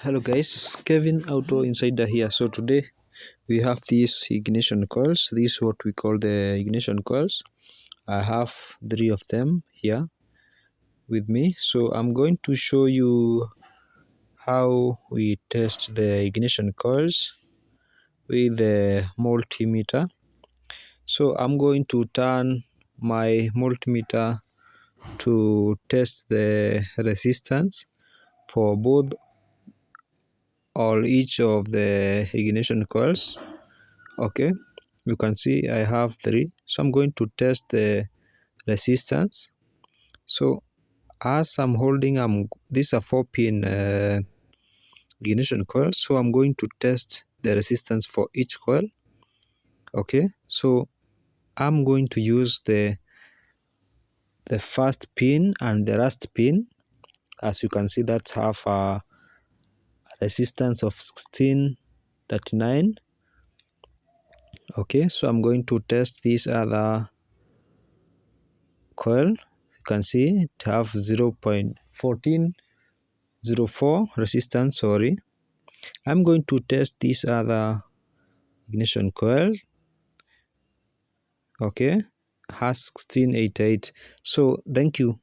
Hello guys, Kevin Auto Insider here. So today we have these ignition coils. This is what we call the ignition coils. I have 3 of them here with me. So I'm going to show you how we test the ignition coils with the multimeter. So I'm going to turn my multimeter to test the resistance for both or each of the ignition coils. Okay, you can see I have 3, so I'm going to test the resistance. So as I'm holding these are 4-pin ignition coil, so I'm going to test the resistance for each coil. Okay, so I'm going to use the first pin and the last pin. As you can see, that have a resistance of 1639. Okay, so I'm going to test this other coil. You can see it have 0.1404 resistance. Sorry, I'm going to test this other ignition coil. Okay, has 1688. So thank you.